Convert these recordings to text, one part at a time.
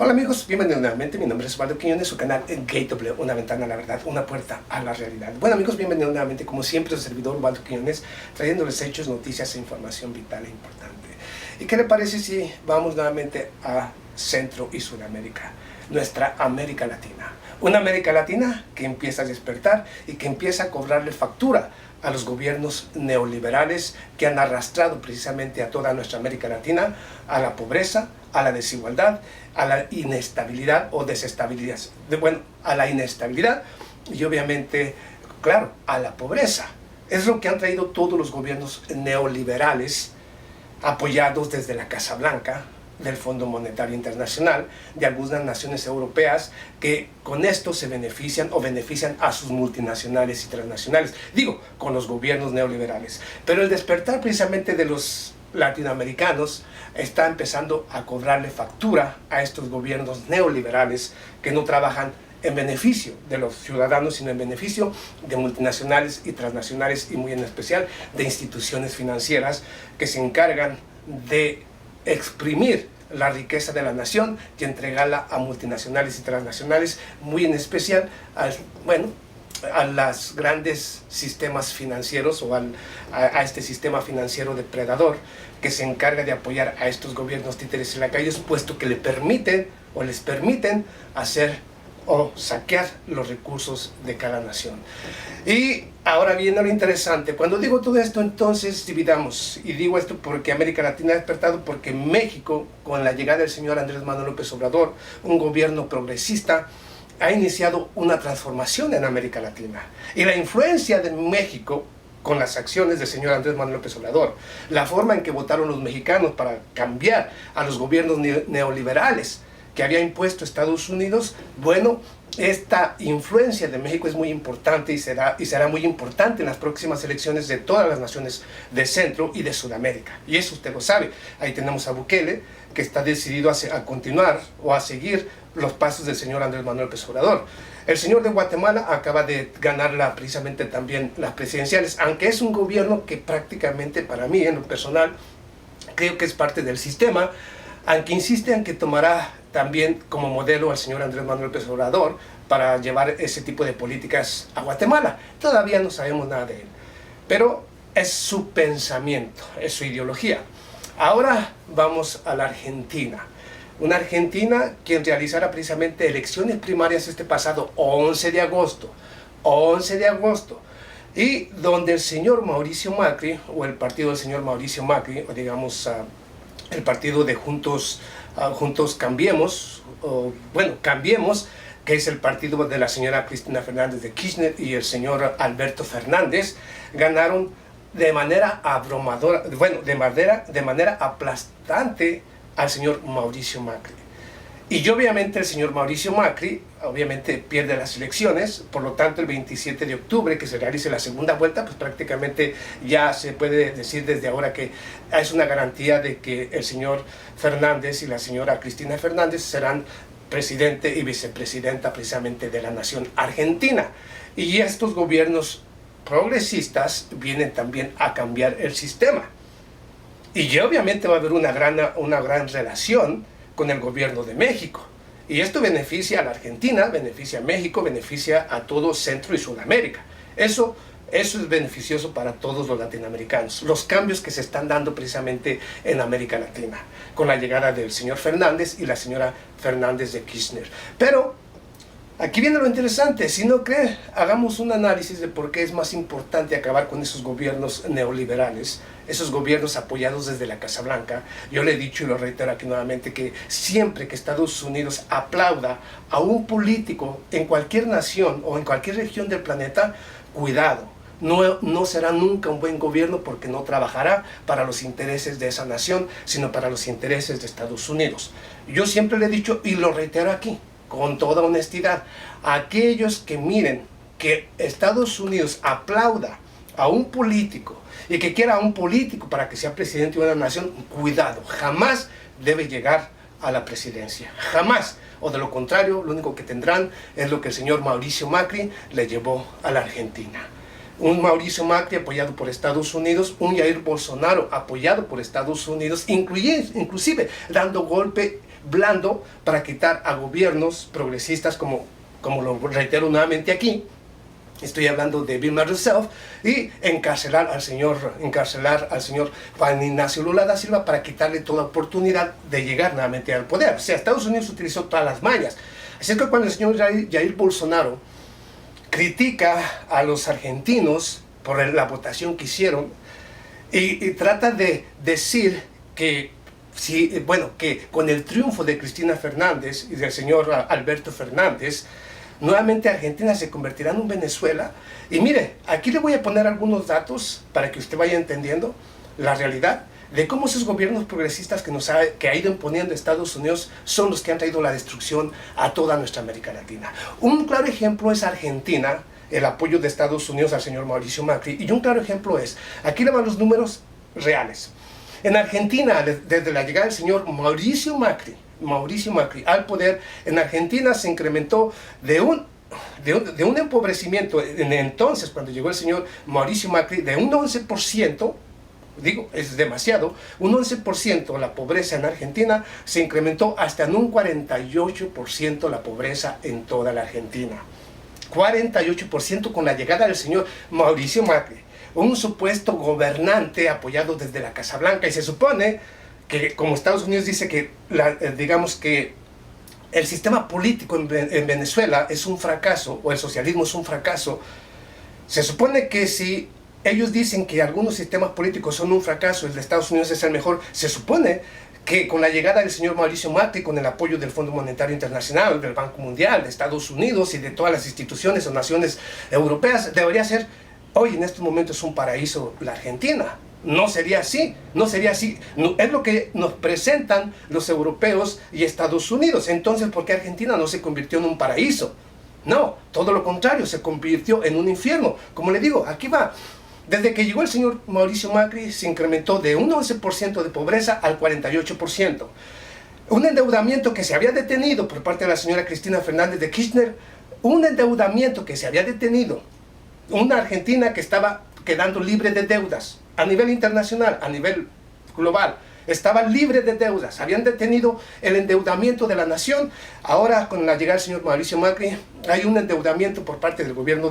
Hola amigos, bienvenidos nuevamente. Mi nombre es Osvaldo Quiñones, su canal Gateway, una ventana a la verdad, una puerta a la realidad. Bueno amigos, bienvenidos nuevamente, como siempre, su servidor Osvaldo Quiñones, trayéndoles hechos, noticias e información vital e importante. ¿Y qué le parece si vamos nuevamente a Centro y Sudamérica, nuestra América Latina? Una América Latina que empieza a despertar y que empieza a cobrarle factura a los gobiernos neoliberales que han arrastrado precisamente a toda nuestra América Latina a la pobreza, a la desigualdad, a la inestabilidad o desestabilidad, a la inestabilidad y obviamente, claro, a la pobreza. Es lo que han traído todos los gobiernos neoliberales apoyados desde la Casa Blanca, del Fondo Monetario Internacional, de algunas naciones europeas que con esto se benefician o benefician a sus multinacionales y transnacionales, digo, con los gobiernos neoliberales. Pero el despertar precisamente de los latinoamericanos está empezando a cobrarle factura a estos gobiernos neoliberales que no trabajan en beneficio de los ciudadanos, sino en beneficio de multinacionales y transnacionales y muy en especial de instituciones financieras que se encargan de exprimir la riqueza de la nación y entregarla a multinacionales y transnacionales, muy en especial a los grandes sistemas financieros o a este sistema financiero depredador que se encarga de apoyar a estos gobiernos títeres y lacayos, puesto que les permiten hacer o saquear los recursos de cada nación. Y ahora viene lo interesante. Cuando digo todo esto, entonces dividamos. Y digo esto porque América Latina ha despertado, porque México, con la llegada del señor Andrés Manuel López Obrador, un gobierno progresista, ha iniciado una transformación en América Latina. Y la influencia de México con las acciones del señor Andrés Manuel López Obrador, la forma en que votaron los mexicanos para cambiar a los gobiernos neoliberales que había impuesto Estados Unidos, bueno, esta influencia de México es muy importante y será muy importante en las próximas elecciones de todas las naciones de Centro y de Sudamérica. Y eso usted lo sabe. Ahí tenemos a Bukele, que está decidido a continuar o a seguir los pasos del señor Andrés Manuel López Obrador. El señor de Guatemala acaba de ganar precisamente también las presidenciales, aunque es un gobierno que prácticamente para mí, en lo personal, creo que es parte del sistema, aunque insiste en que tomará también como modelo al señor Andrés Manuel López Obrador para llevar ese tipo de políticas a Guatemala. Todavía no sabemos nada de él, pero es su pensamiento, es su ideología. Ahora vamos a la Argentina. Una Argentina quien realizará precisamente elecciones primarias este pasado 11 de agosto, y donde el señor Mauricio Macri, o el partido del señor Mauricio Macri, o digamos el partido de Juntos Cambiemos, Cambiemos, que es el partido de la señora Cristina Fernández de Kirchner y el señor Alberto Fernández, ganaron de manera abrumadora, de manera aplastante al señor Mauricio Macri. Y obviamente el señor Mauricio Macri pierde las elecciones, por lo tanto el 27 de octubre que se realice la segunda vuelta, pues prácticamente ya se puede decir desde ahora que es una garantía de que el señor Fernández y la señora Cristina Fernández serán presidente y vicepresidenta precisamente de la nación argentina. Y estos gobiernos progresistas vienen también a cambiar el sistema. Y ya obviamente va a haber una gran relación con el gobierno de México. Y esto beneficia a la Argentina, beneficia a México, beneficia a todo Centro y Sudamérica. Eso es beneficioso para todos los latinoamericanos. Los cambios que se están dando precisamente en América Latina, con la llegada del señor Fernández y la señora Fernández de Kirchner. Pero aquí viene lo interesante. Si no cree, hagamos un análisis de por qué es más importante acabar con esos gobiernos neoliberales, esos gobiernos apoyados desde la Casa Blanca. Yo le he dicho y lo reitero aquí nuevamente que siempre que Estados Unidos aplauda a un político en cualquier nación o en cualquier región del planeta, cuidado. No será nunca un buen gobierno, porque no trabajará para los intereses de esa nación, sino para los intereses de Estados Unidos. Yo siempre le he dicho y lo reitero aquí, con toda honestidad, a aquellos que miren que Estados Unidos aplauda a un político y que quiera a un político para que sea presidente de una nación, cuidado, jamás debe llegar a la presidencia, jamás. O de lo contrario, lo único que tendrán es lo que el señor Mauricio Macri le llevó a la Argentina. Un Mauricio Macri apoyado por Estados Unidos, un Jair Bolsonaro apoyado por Estados Unidos, inclusive dando golpe blando para quitar a gobiernos progresistas como lo reitero nuevamente aquí. Estoy hablando de Dilma Rousseff, y encarcelar al señor Juan Ignacio Lula da Silva para quitarle toda oportunidad de llegar nuevamente al poder. O sea, Estados Unidos utilizó todas las mañas. Así es que cuando el señor Jair Bolsonaro critica a los argentinos por la votación que hicieron y trata de decir que que con el triunfo de Cristina Fernández y del señor Alberto Fernández, nuevamente Argentina se convertirá en un Venezuela. Y mire, aquí le voy a poner algunos datos para que usted vaya entendiendo la realidad de cómo esos gobiernos progresistas que ha ido imponiendo Estados Unidos son los que han traído la destrucción a toda nuestra América Latina. Un claro ejemplo es Argentina, el apoyo de Estados Unidos al señor Mauricio Macri, y un claro ejemplo es, aquí le van los números reales. En Argentina, desde la llegada del señor Mauricio Macri al poder, en Argentina se incrementó de un empobrecimiento, entonces cuando llegó el señor Mauricio Macri, de un 11%, digo, es demasiado, un 11% la pobreza en Argentina se incrementó hasta en un 48% la pobreza en toda la Argentina. 48% con la llegada del señor Mauricio Macri, un supuesto gobernante apoyado desde la Casa Blanca, y se supone que, como Estados Unidos dice que, digamos que el sistema político en Venezuela es un fracaso, o el socialismo es un fracaso, se supone que si ellos dicen que algunos sistemas políticos son un fracaso, el de Estados Unidos es el mejor, se supone que con la llegada del señor Mauricio Macri, con el apoyo del Fondo Monetario Internacional, del Banco Mundial, de Estados Unidos y de todas las instituciones o naciones europeas, debería ser, hoy en estos momentos, un paraíso la Argentina. No sería así, es lo que nos presentan los europeos y Estados Unidos. Entonces, ¿por qué Argentina no se convirtió en un paraíso? No, todo lo contrario, se convirtió en un infierno. Como le digo, aquí va. Desde que llegó el señor Mauricio Macri se incrementó de un 11% de pobreza al 48%. Un endeudamiento que se había detenido por parte de la señora Cristina Fernández de Kirchner, un endeudamiento que se había detenido, una Argentina que estaba quedando libre de deudas a nivel internacional, a nivel global, estaba libre de deudas, habían detenido el endeudamiento de la nación. Ahora, con la llegada del señor Mauricio Macri, hay un endeudamiento por parte del gobierno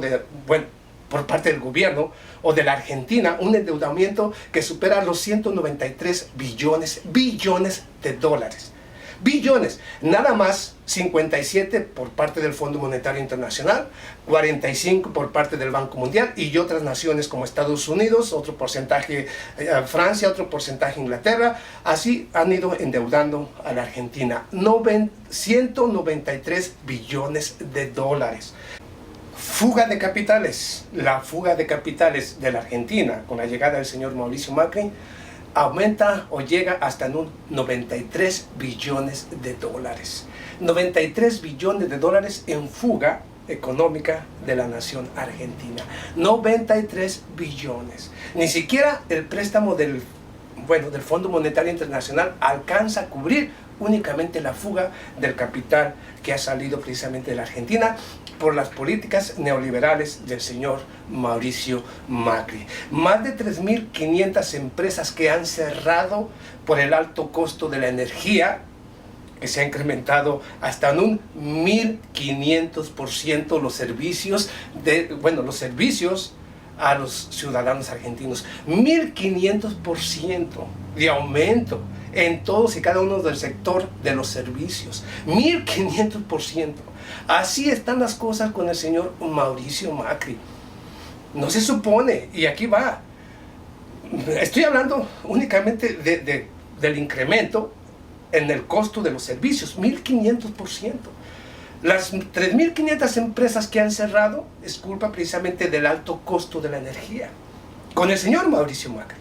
o de la Argentina, un endeudamiento que supera los 193 billones de dólares. Billones, nada más 57 por parte del Fondo Monetario Internacional, 45 por parte del Banco Mundial y otras naciones como Estados Unidos, otro porcentaje Francia, otro porcentaje Inglaterra. Así han ido endeudando a la Argentina, 193 billones de dólares. Fuga de capitales, la fuga de capitales de la Argentina con la llegada del señor Mauricio Macri aumenta o llega hasta un 93 billones de dólares. 93 billones de dólares en fuga económica de la nación argentina. 93 billones. Ni siquiera el préstamo del Fondo Monetario Internacional alcanza a cubrir únicamente la fuga del capital que ha salido precisamente de la Argentina por las políticas neoliberales del señor Mauricio Macri. Más de 3.500 empresas que han cerrado por el alto costo de la energía, que se ha incrementado hasta en un 1.500% los servicios a los ciudadanos argentinos. 1.500% de aumento en todos y cada uno del sector de los servicios. 1.500%. Así están las cosas con el señor Mauricio Macri. No se supone, y aquí va, estoy hablando únicamente del incremento en el costo de los servicios, 1.500%. Las 3.500 empresas que han cerrado es culpa precisamente del alto costo de la energía, con el señor Mauricio Macri.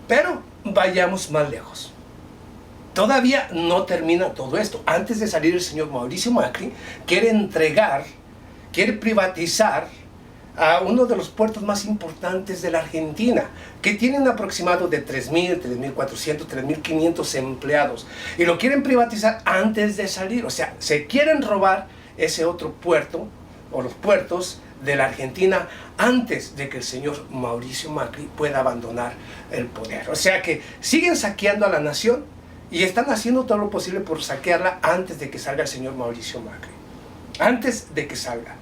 Pero vayamos más lejos. Todavía no termina todo esto. Antes de salir el señor Mauricio Macri quiere privatizar a uno de los puertos más importantes de la Argentina, que tiene un aproximado de 3.000, 3.400, 3.500 empleados, y lo quieren privatizar antes de salir. O sea, se quieren robar ese otro puerto, o los puertos de la Argentina, antes de que el señor Mauricio Macri pueda abandonar el poder. O sea que siguen saqueando a la nación y están haciendo todo lo posible por saquearla antes de que salga el señor Mauricio Macri. Antes de que salga.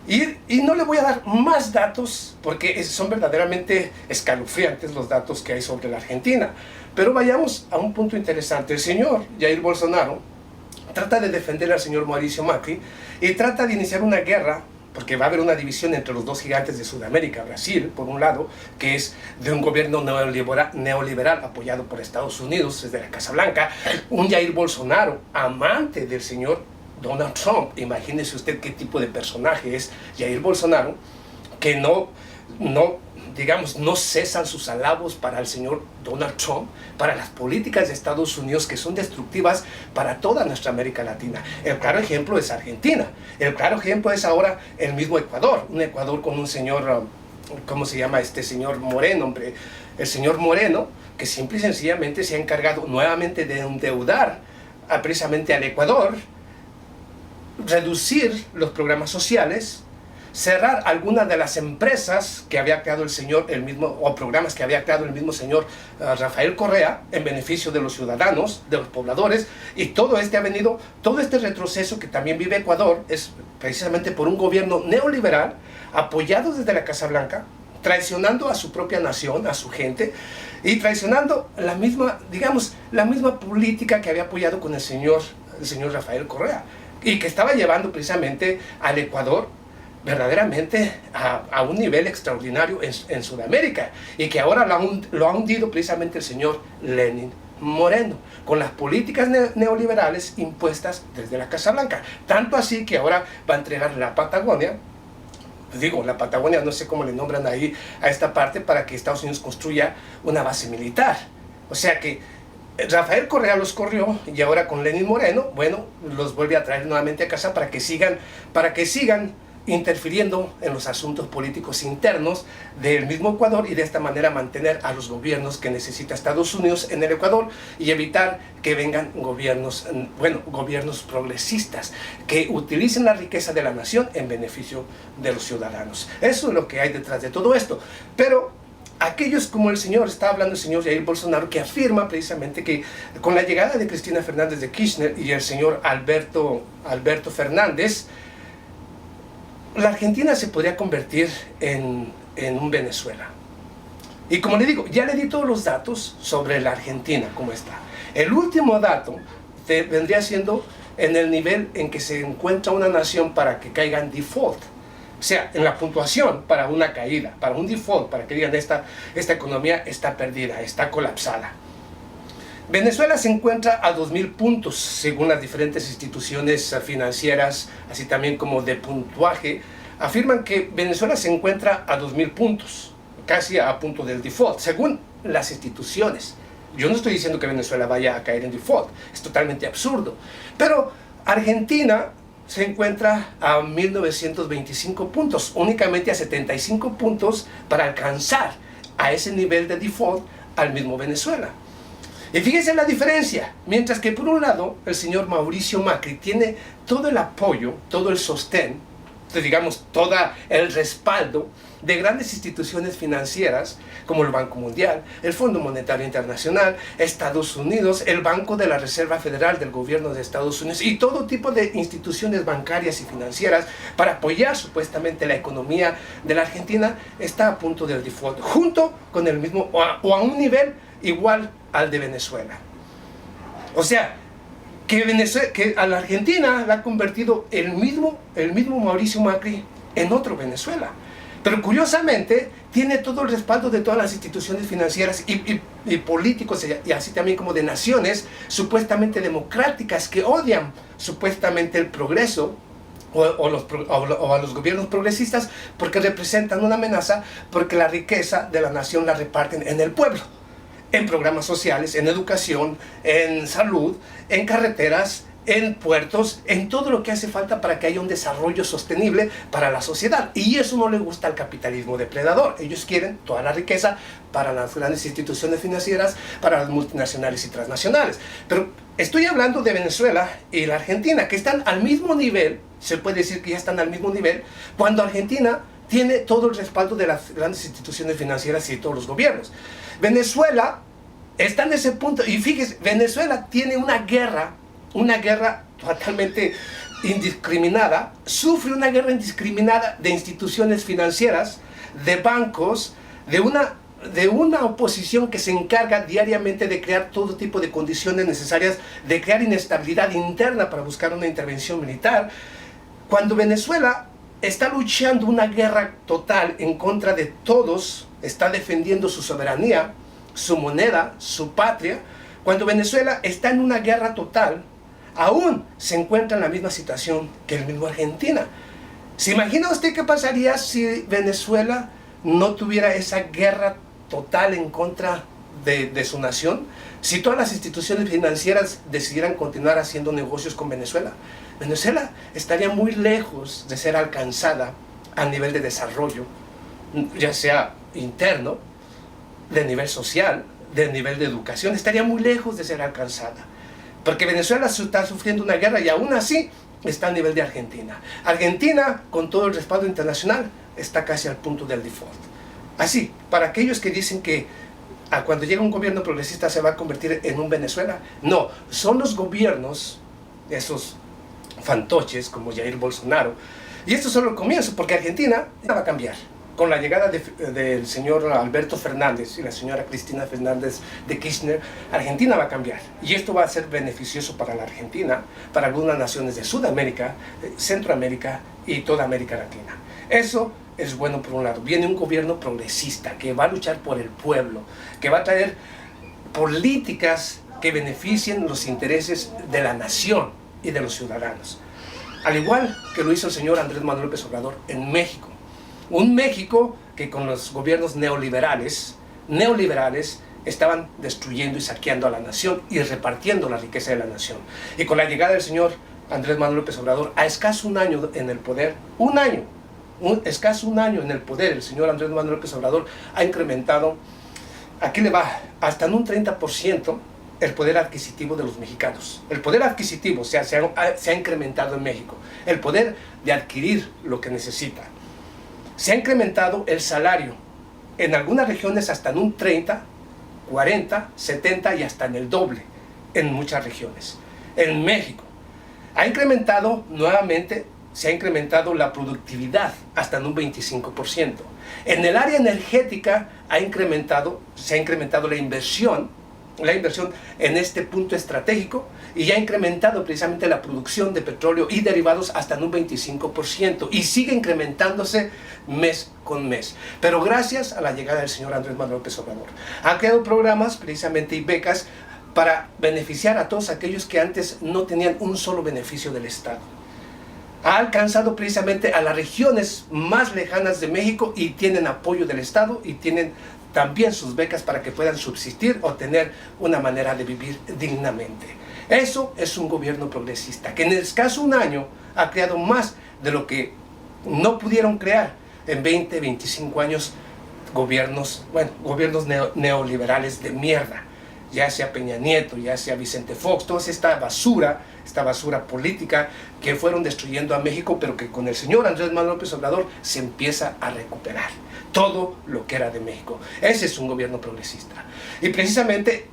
Y no le voy a dar más datos porque son verdaderamente escalofriantes los datos que hay sobre la Argentina. Pero vayamos a un punto interesante. El señor Jair Bolsonaro trata de defender al señor Mauricio Macri y trata de iniciar una guerra, porque va a haber una división entre los dos gigantes de Sudamérica, Brasil, por un lado, que es de un gobierno neoliberal apoyado por Estados Unidos desde la Casa Blanca, un Jair Bolsonaro, amante del señor Donald Trump. Imagínese usted qué tipo de personaje es Jair Bolsonaro, que digamos, no cesan sus alabos para el señor Donald Trump, para las políticas de Estados Unidos que son destructivas para toda nuestra América Latina. El claro ejemplo es Argentina. El claro ejemplo es ahora el mismo Ecuador. Un Ecuador con un señor, ¿cómo se llama este señor Moreno, hombre? El señor Moreno, que simple y sencillamente se ha encargado nuevamente de endeudar precisamente al Ecuador, reducir los programas sociales, cerrar algunas de las empresas que había creado o programas que había creado el mismo señor Rafael Correa en beneficio de los ciudadanos, de los pobladores, y todo este retroceso que también vive Ecuador es precisamente por un gobierno neoliberal apoyado desde la Casa Blanca, traicionando a su propia nación, a su gente, y traicionando la misma política que había apoyado con el señor Rafael Correa, y que estaba llevando precisamente al Ecuador verdaderamente a un nivel extraordinario en Sudamérica, y que ahora lo ha hundido precisamente el señor Lenín Moreno, con las políticas neoliberales impuestas desde la Casa Blanca. Tanto así que ahora va a entregar la Patagonia, la Patagonia, no sé cómo le nombran ahí a esta parte, para que Estados Unidos construya una base militar. O sea que Rafael Correa los corrió, y ahora con Lenín Moreno, bueno, los vuelve a traer nuevamente a casa para que sigan interfiriendo en los asuntos políticos internos del mismo Ecuador, y de esta manera mantener a los gobiernos que necesita Estados Unidos en el Ecuador, y evitar que vengan gobiernos progresistas que utilicen la riqueza de la nación en beneficio de los ciudadanos. Eso es lo que hay detrás de todo esto. Pero aquellos como el señor Jair Bolsonaro, que afirma precisamente que con la llegada de Cristina Fernández de Kirchner y el señor Alberto Fernández, la Argentina se podría convertir en un Venezuela. Y como le digo, ya le di todos los datos sobre la Argentina, cómo está. El último dato vendría siendo en el nivel en que se encuentra una nación para que caiga en default. O sea, en la puntuación para una caída, para un default, para que digan esta economía está perdida, está colapsada. Venezuela se encuentra a 2.000 puntos, según las diferentes instituciones financieras, así también como de puntuaje, afirman que Venezuela se encuentra a 2.000 puntos, casi a punto del default, según las instituciones. Yo no estoy diciendo que Venezuela vaya a caer en default, es totalmente absurdo. Pero Argentina se encuentra a 1.925 puntos, únicamente a 75 puntos para alcanzar a ese nivel de default al mismo Venezuela. Y fíjense la diferencia. Mientras que por un lado el señor Mauricio Macri tiene todo el apoyo, todo el sostén, digamos, todo el respaldo de grandes instituciones financieras como el Banco Mundial, el Fondo Monetario Internacional, Estados Unidos, el Banco de la Reserva Federal del gobierno de Estados Unidos y todo tipo de instituciones bancarias y financieras para apoyar supuestamente la economía de la Argentina, está a punto del default, junto con el mismo o a un nivel igual al de Venezuela. O sea, que a la Argentina la ha convertido el mismo Mauricio Macri en otro Venezuela. Pero curiosamente tiene todo el respaldo de todas las instituciones financieras y políticos, y así también como de naciones supuestamente democráticas que odian supuestamente el progreso o a los gobiernos progresistas, porque representan una amenaza, porque la riqueza de la nación la reparten en el pueblo, en programas sociales, en educación, en salud, en carreteras, en puertos, en todo lo que hace falta para que haya un desarrollo sostenible para la sociedad. Y eso no le gusta al capitalismo depredador. Ellos quieren toda la riqueza para las grandes instituciones financieras, para las multinacionales y transnacionales. Pero estoy hablando de Venezuela y la Argentina, que están al mismo nivel, se puede decir que ya están al mismo nivel, cuando Argentina tiene todo el respaldo de las grandes instituciones financieras y de todos los gobiernos. Venezuela está en ese punto. Y fíjese, Venezuela tiene una guerra totalmente indiscriminada, sufre una guerra indiscriminada de instituciones financieras, de bancos, de una oposición que se encarga diariamente de crear todo tipo de condiciones necesarias, de crear inestabilidad interna para buscar una intervención militar. Cuando Venezuela está luchando una guerra total en contra de todos, está defendiendo su soberanía, su moneda, su patria, cuando Venezuela está en una guerra total, aún se encuentra en la misma situación que el mismo Argentina. ¿Se imagina usted qué pasaría si Venezuela no tuviera esa guerra total en contra de su nación? Si todas las instituciones financieras decidieran continuar haciendo negocios con Venezuela, Venezuela estaría muy lejos de ser alcanzada a nivel de desarrollo, ya sea interno, de nivel social, de nivel de educación, estaría muy lejos de ser alcanzada. Porque Venezuela está sufriendo una guerra y aún así está a nivel de Argentina. Argentina, con todo el respaldo internacional, está casi al punto del default. Así, para aquellos que dicen que cuando llega un gobierno progresista se va a convertir en un Venezuela, no, son los gobiernos, esos fantoches como Jair Bolsonaro, y esto es solo el comienzo, porque Argentina va a cambiar. Con la llegada del señor Alberto Fernández y la señora Cristina Fernández de Kirchner, Argentina va a cambiar. Y esto va a ser beneficioso para la Argentina, para algunas naciones de Sudamérica, Centroamérica y toda América Latina. Eso es bueno por un lado. Viene un gobierno progresista que va a luchar por el pueblo, que va a traer políticas que beneficien los intereses de la nación y de los ciudadanos. Al igual que lo hizo el señor Andrés Manuel López Obrador en México. Un México que con los gobiernos neoliberales estaban destruyendo y saqueando a la nación y repartiendo la riqueza de la nación. Y con la llegada del señor Andrés Manuel López Obrador, a escaso un año en el poder, escaso un año en el poder, el señor Andrés Manuel López Obrador ha incrementado, aquí le va, hasta en un 30% el poder adquisitivo de los mexicanos. El poder adquisitivo se ha incrementado en México, el poder de adquirir lo que necesita. Se ha incrementado el salario, en algunas regiones hasta en un 30, 40, 70 y hasta en el doble, en muchas regiones. En México ha incrementado nuevamente, se ha incrementado la productividad hasta en un 25%. En el área energética se ha incrementado la inversión en este punto estratégico y ha incrementado precisamente la producción de petróleo y derivados hasta en un 25% y sigue incrementándose mes con mes. Pero gracias a la llegada del señor Andrés Manuel López Obrador, han creado programas precisamente y becas para beneficiar a todos aquellos que antes no tenían un solo beneficio del Estado. Ha alcanzado precisamente a las regiones más lejanas de México y tienen apoyo del Estado y tienen también sus becas para que puedan subsistir o tener una manera de vivir dignamente. Eso es un gobierno progresista, que en escaso un año ha creado más de lo que no pudieron crear en 20, 25 años gobiernos neoliberales de mierda. Ya sea Peña Nieto, ya sea Vicente Fox, toda esta basura política que fueron destruyendo a México, pero que con el señor Andrés Manuel López Obrador se empieza a recuperar todo lo que era de México. Ese es un gobierno progresista. Y precisamente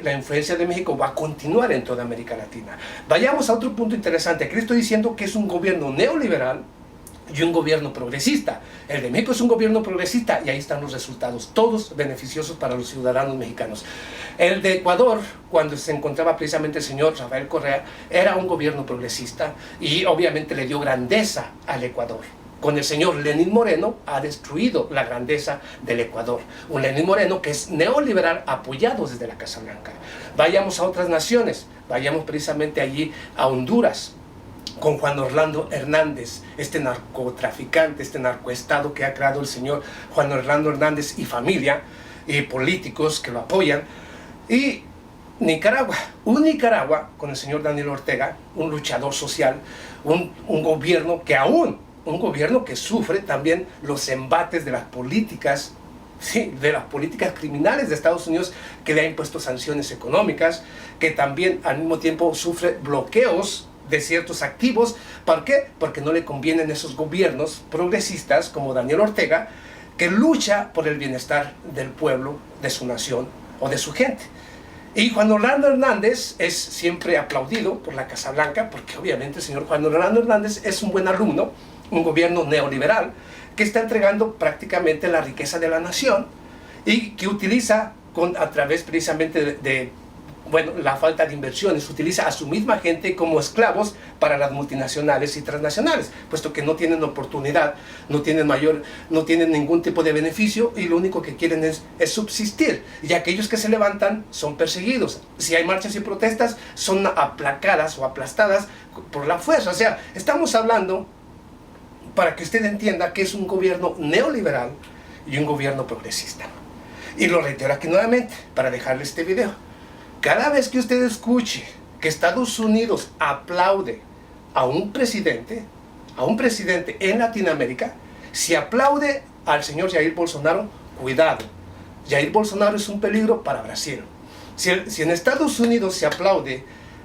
la influencia de México va a continuar en toda América Latina. Vayamos a otro punto interesante. Aquí estoy diciendo que es un gobierno neoliberal y un gobierno progresista. El de México es un gobierno progresista y ahí están los resultados, todos beneficiosos para los ciudadanos mexicanos. El de Ecuador, cuando se encontraba precisamente el señor Rafael Correa, era un gobierno progresista y obviamente le dio grandeza al Ecuador. Con el señor Lenín Moreno ha destruido la grandeza del Ecuador. Un Lenín Moreno que es neoliberal apoyado desde la Casa Blanca. Vayamos a otras naciones, vayamos precisamente allí a Honduras, con Juan Orlando Hernández, este narcotraficante, este narcoestado que ha creado el señor Juan Orlando Hernández y familia, y políticos que lo apoyan. Y Nicaragua con el señor Daniel Ortega, un luchador social, un gobierno que sufre también los embates de las políticas, de las políticas criminales de Estados Unidos, que le ha impuesto sanciones económicas, que también al mismo tiempo sufre bloqueos de ciertos activos. ¿Por qué? Porque no le convienen esos gobiernos progresistas como Daniel Ortega, que lucha por el bienestar del pueblo, de su nación, o de su gente. Y Juan Orlando Hernández es siempre aplaudido por la Casa Blanca, porque obviamente el señor Juan Orlando Hernández es un buen alumno, un gobierno neoliberal, que está entregando prácticamente la riqueza de la nación y que utiliza a través precisamente de la falta de inversiones, utiliza a su misma gente como esclavos para las multinacionales y transnacionales, puesto que no tienen oportunidad, no tienen ningún tipo de beneficio y lo único que quieren es subsistir. Y aquellos que se levantan son perseguidos. Si hay marchas y protestas, son aplacadas o aplastadas por la fuerza. O sea, estamos hablando, para que usted entienda, que es un gobierno neoliberal y un gobierno progresista. Y lo reitero aquí nuevamente para dejarle este video. Cada vez que usted escuche que Estados Unidos aplaude a un presidente en Latinoamérica, si aplaude al señor Jair Bolsonaro, cuidado. Jair Bolsonaro es un peligro para Brasil. Si en Estados Unidos se aplaude,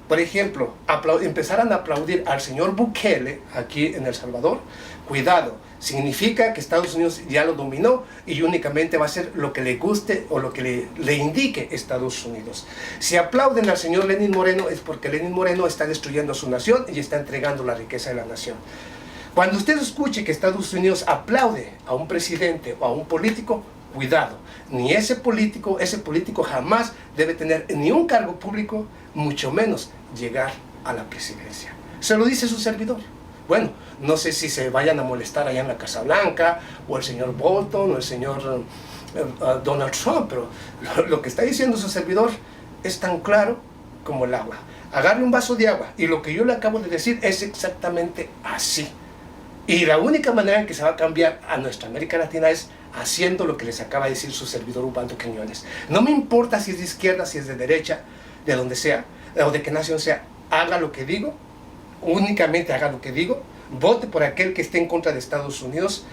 por ejemplo, empezaran a aplaudir al señor Bukele aquí en El Salvador, cuidado, significa que Estados Unidos ya lo dominó y únicamente va a hacer lo que le guste o lo que le indique Estados Unidos. Si aplauden al señor Lenín Moreno es porque Lenín Moreno está destruyendo a su nación y está entregando la riqueza de la nación. Cuando usted escuche que Estados Unidos aplaude a un presidente o a un político, cuidado, ni ese político jamás debe tener ni un cargo público, mucho menos llegar a la presidencia. Se lo dice su servidor. Bueno, no sé si se vayan a molestar allá en la Casa Blanca, o el señor Bolton, o el señor Donald Trump, pero lo que está diciendo su servidor es tan claro como el agua. Agarre un vaso de agua, y lo que yo le acabo de decir es exactamente así. Y la única manera en que se va a cambiar a nuestra América Latina es haciendo lo que les acaba de decir su servidor Ubaldo Quiñones. No me importa si es de izquierda, si es de derecha, de donde sea, o de qué nación sea, haga lo que digo, únicamente haga lo que digo, vote por aquel que esté en contra de Estados Unidos,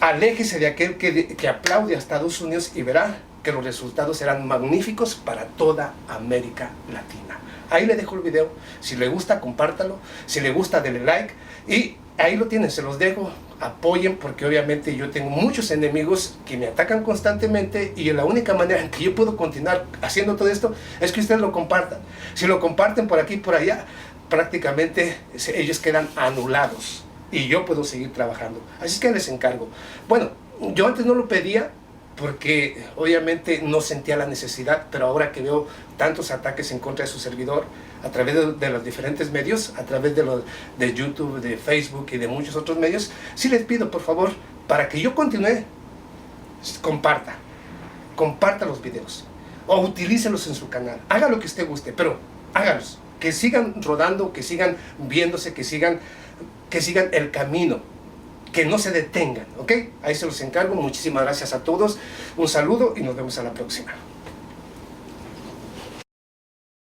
aléjese de aquel que aplaude a Estados Unidos y verá que los resultados serán magníficos para toda América Latina. Ahí le dejo el video, si le gusta compártalo, si le gusta denle like y ahí lo tienen, se los dejo, apoyen porque obviamente yo tengo muchos enemigos que me atacan constantemente y la única manera en que yo puedo continuar haciendo todo esto es que ustedes lo compartan. Si lo comparten por aquí y por allá, prácticamente ellos quedan anulados y yo puedo seguir trabajando. Así es que les encargo. Bueno, yo antes no lo pedía porque obviamente no sentía la necesidad, pero ahora que veo tantos ataques en contra de su servidor a través de los diferentes medios, a través de YouTube, de Facebook y de muchos otros medios, sí les pido por favor, para que yo continúe, comparta los videos o utilícelos en su canal, haga lo que usted guste, pero hágalos, que sigan rodando, que sigan viéndose, que sigan el camino, que no se detengan, ¿ok? Ahí se los encargo. Muchísimas gracias a todos, un saludo y nos vemos a la próxima.